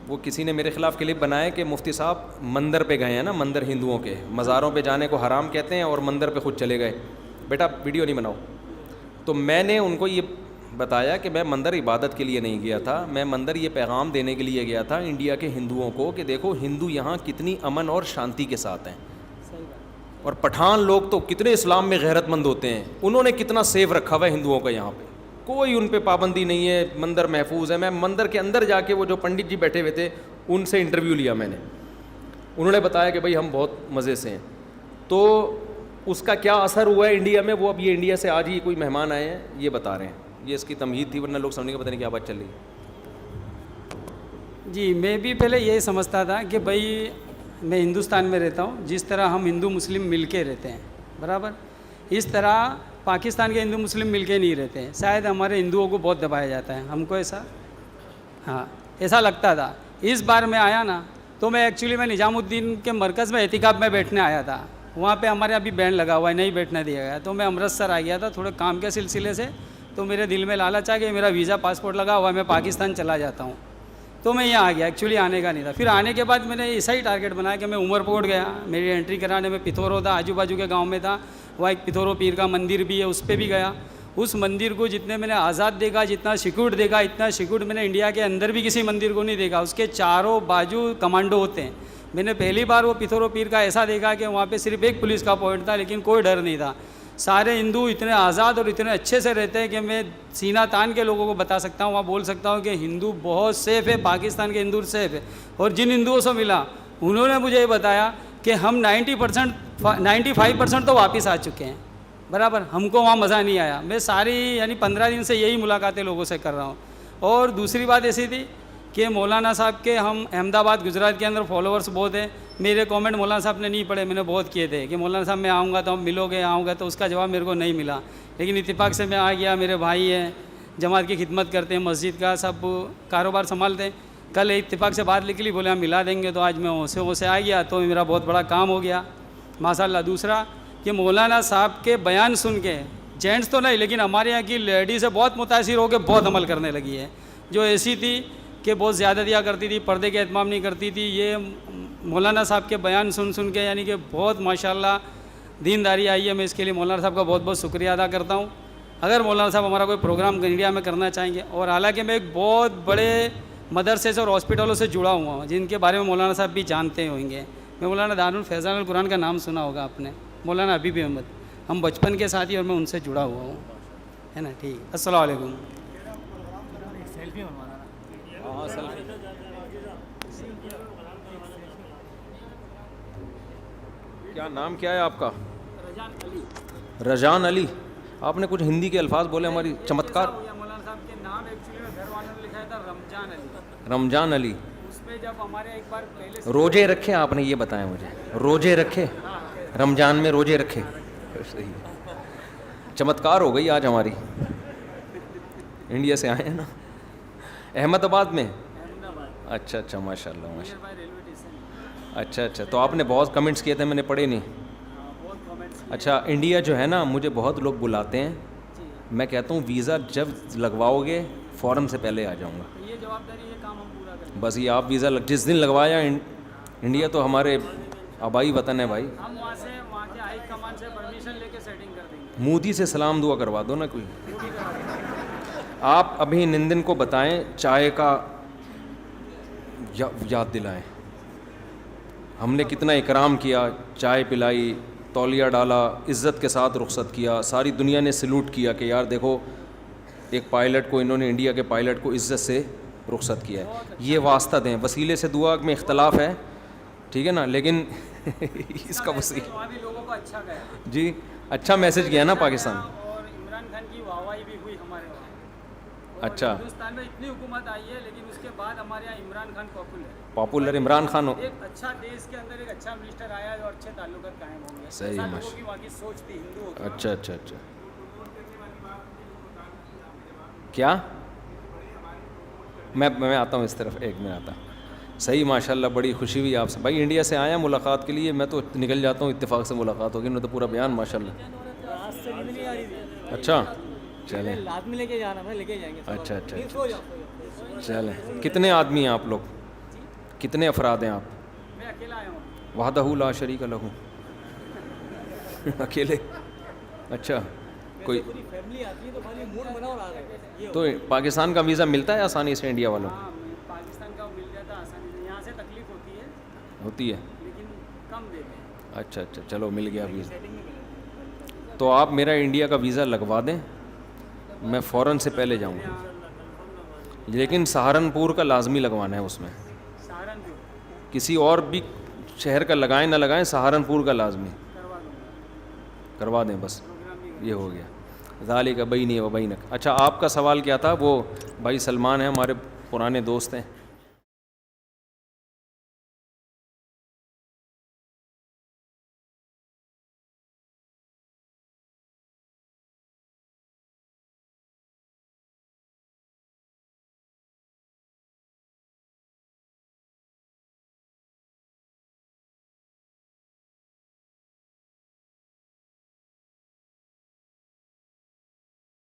وہ کسی نے میرے خلاف کلپ بنایا کہ مفتی صاحب مندر پہ گئے ہیں نا, مندر ہندوؤں کے مزاروں پہ جانے کو حرام کہتے ہیں اور مندر پہ خود چلے گئے. بیٹا ویڈیو نہیں بناؤ. تو میں نے ان کو یہ بتایا کہ میں مندر عبادت کے لیے نہیں گیا تھا, میں مندر یہ پیغام دینے کے لیے گیا تھا انڈیا کے ہندوؤں کو کہ دیکھو ہندو یہاں کتنی امن اور شانتی کے ساتھ ہیں, اور پٹھان لوگ تو کتنے اسلام میں غیرت مند ہوتے ہیں, انہوں نے کتنا سیف رکھا ہوا ہے ہندوؤں کا. یہاں پہ کوئی ان پہ پابندی نہیں ہے, مندر محفوظ ہے. میں مندر کے اندر جا کے وہ جو پنڈت جی بیٹھے ہوئے تھے ان سے انٹرویو لیا میں نے, انہوں نے بتایا کہ بھائی ہم بہت مزے سے ہیں. تو اس کا کیا اثر ہوا ہے انڈیا میں, وہ اب یہ انڈیا سے آج ہی کوئی مہمان آئے ہیں یہ بتا رہے ہیں. یہ اس کی تمہید تھی, ورنہ لوگ سمجھنے کا پتہ نہیں کیا بات چل رہی ہے. جی میں بھی پہلے یہی سمجھتا تھا کہ بھائی میں ہندوستان میں رہتا ہوں, جس طرح ہم ہندو مسلم مل کے رہتے ہیں برابر, اس طرح پاکستان کے ہندو مسلم مل کے نہیں رہتے ہیں. شاید ہمارے ہندوؤں کو بہت دبایا جاتا ہے, ہم کو ایسا لگتا تھا. اس بار میں آیا نا تو میں ایکچولی میں نظام الدین کے مرکز میں احتکاب میں بیٹھنے آیا تھا. وہاں پہ ہمارے ابھی بینڈ لگا ہوا ہے, نہیں بیٹھنے دیا گیا. تو میں امرتسر آ گیا تھا تھوڑے کام کے سلسلے سے, تو میرے دل میں لالچ آ کہ میرا ویزا پاسپورٹ لگا ہوا ہے, میں پاکستان چلا جاتا ہوں. تو میں یہاں آ گیا, ایکچولی آنے کا نہیں تھا. پھر آنے کے بعد میں نے ایسا ہی ٹارگیٹ بنایا کہ میں عمر کوٹ گیا, میری انٹری کرانے میں پتھورو تھا, آجو باجو کے گاؤں میں تھا, وہاں ایک پتھورو پیر کا مندر بھی ہے, اس پہ بھی گیا. اس مندر کو جتنے میں نے آزاد دیکھا, جتنا سیکورڈ دیکھا, اتنا سیکورڈ میں نے انڈیا کے اندر بھی کسی مندر کو نہیں دیکھا. اس کے چاروں باجو کمانڈو ہوتے ہیں. میں نے پہلی بار وہ پتھورو پیر کا ایسا دیکھا کہ وہاں پہ صرف ایک پولیس کا پوائنٹ تھا, لیکن کوئی ڈر نہیں تھا. سارے ہندو اتنے آزاد اور اتنے اچھے سے رہتے ہیں کہ میں سینہ تان کے لوگوں کو بتا سکتا ہوں, وہاں بول سکتا ہوں کہ ہندو بہت سیف ہے, پاکستان کے ہندو سیف ہے. اور جن ہندوؤں سے ملا انہوں نے مجھے یہ بتایا کہ ہم 95% تو واپس آ چکے ہیں برابر. ہم کو وہاں مزہ نہیں آیا. میں ساری یعنی 15 دن سے یہی ملاقاتیں لوگوں سے کر رہا ہوں. اور دوسری بات ایسی تھی کہ مولانا صاحب کے ہم احمد آباد گجرات کے اندر فالوورس بہت ہیں. میرے کامنٹ مولانا صاحب نے نہیں پڑھے, میں نے بہت کیے تھے کہ مولانا صاحب میں آؤں گا تو ہم ملو گے, آؤں گا, تو اس کا جواب میرے کو نہیں ملا. لیکن اتفاق سے میں آ گیا. میرے بھائی ہیں, جماعت کی خدمت کرتے ہیں, مسجد کا سب کاروبار سنبھالتے ہیں. کل اتفاق سے بات نکلی, بولے ہم ملا دیں گے, تو آج میں وہاں سے آ گیا, تو میرا بہت بڑا کام ہو گیا ماشاء اللہ. دوسرا کہ مولانا صاحب کے بیان سن کے جینٹس تو نہیں لیکن ہمارے یہاں کی لیڈیزیں بہت متاثر ہو کے بہت عمل کرنے لگی ہے. جو ایسی تھی کہ بہت زیادہ دیا کرتی تھی, پردے کے اہتمام نہیں کرتی تھی, یہ مولانا صاحب کے بیان سن کے یعنی کہ بہت ماشاءاللہ دینداری آئی ہے. میں اس کے لیے مولانا صاحب کا بہت بہت شکریہ ادا کرتا ہوں. اگر مولانا صاحب ہمارا کوئی پروگرام انڈیا میں کرنا چاہیں گے, اور حالانکہ میں ایک بہت بڑے مدرسے سے اور ہاسپٹلوں سے جڑا ہوا ہوں جن کے بارے میں مولانا صاحب بھی جانتے ہوں گے. میں مولانا دارالفیضان القرآن کا نام سنا ہوگا آپ نے, مولانا حبیب احمد, ہم بچپن کے ساتھی اور میں ان سے جڑا ہوا ہوں, ہے نا. ٹھیک, السلام علیکم. کیا نام کیا ہے آپ کا؟ رجان علی. آپ نے کچھ ہندی کے الفاظ بولے ہماری چمتکار. مولانا صاحب کے نام ایکچولی میں گھر والوں نے لکھا تھا رمضان علی. رمضان علی. اس پہ جب ہمارے ایک بار پہلے روزے رکھے آپ نے, یہ بتائیں مجھے, روزے رکھے رمضان میں, روزے رکھے. صحیح, چمتکار ہو گئی آج ہماری. انڈیا سے آئے ہیں نا, احمد آباد میں. اچھا اچھا, ماشاء اللہ ماشاء اللہ. اچھا اچھا, تو آپ نے بہت کمنٹس کیے تھے, میں نے پڑھے نہیں. اچھا, انڈیا جو ہے نا, مجھے بہت لوگ بلاتے ہیں, میں کہتا ہوں ویزا جب لگواؤ گے فوراً سے پہلے آ جاؤں گا. یہ جوابداری, یہ کام ہم پورا کریں. بس یہ آپ ویزا جس دن لگوایا, انڈیا تو ہمارے آبائی وطن ہے بھائی. ہم وہاں کے ہائی کمان سے پرمیشن لے کے سیٹنگ کر دیں گے. مودی سے سلام دعا کروا دو نا کوئی. آپ ابھی نندن کو بتائیں, چائے کا یاد دلائیں. ہم نے کتنا اکرام کیا, چائے پلائی, تولیہ ڈالا, عزت کے ساتھ رخصت کیا. ساری دنیا نے سلوٹ کیا کہ یار دیکھو ایک پائلٹ کو, انہوں نے انڈیا کے پائلٹ کو عزت سے رخصت کیا ہے. یہ واسطہ دیں, وسیلے سے دعا میں اختلاف ہے, ٹھیک ہے نا, لیکن اس کا وسیلہ وہاں بھی لوگوں کو اچھا گیا جی, اچھا میسج گیا نا پاکستان. اور عمران خان کی واہواہی بھی ہوئی ہمارے وہاں. اچھا, ہندوستان میں اتنی حکومت آئی ہے, لیکن اس کے بعد ہمارے یہاں عمران خان پاپولر عمران خان ہو. ایک اچھا دیش کے اندر ایک اچھا منسٹر آیا ہے اور اچھے تعلقات قائم ہوں گے. صحیح, لوگوں کی وہاں کی سوچ تھی ہندوؤں کی. اچھا اچھا اچھا. کیا میں آتا ہوں اس طرف, ایک میں آتا. صحیح, ماشاء اللہ, بڑی خوشی ہوئی آپ سے بھائی. انڈیا سے آیا ملاقات کے لیے, میں تو نکل جاتا ہوں, اتفاق سے ملاقات ہوگی, انہوں نے تو پورا بیان ماشاء اللہ. اچھا چلیں, لاد میں لے کے جانا, لے کے جائیں گے. اچھا اچھا, چلیں. کتنے آدمی ہیں آپ لوگ, کتنے افراد ہیں آپ؟ میں اکیلا آیا ہوں. وحدہ لا شریک لہ. اکیلے؟ اچھا, کوئی فیملی آتی ہے تو خالی موڈ بنا اور آ گئے. تو پاکستان کا ویزا ملتا ہے آسانی سے انڈیا والوں کو؟ پاکستان کا مل جاتا آسانی سے. یہاں سے تکلیف ہوتی ہے لیکن کم دیتے ہیں. اچھا اچھا, چلو مل گیا ویزا. تو آپ میرا انڈیا کا ویزا لگوا دیں, میں فوراً سے پہلے جاؤں گا, لیکن سہارنپور کا لازمی لگوانا ہے اس میں. کسی اور بھی شہر کا لگائیں نہ لگائیں, سہارنپور کا لازمی کروا دیں, بس یہ ہو گیا. ذالک بینی و بینک. اچھا آپ کا سوال کیا تھا؟ وہ بھائی سلمان ہیں ہمارے پرانے دوست ہیں,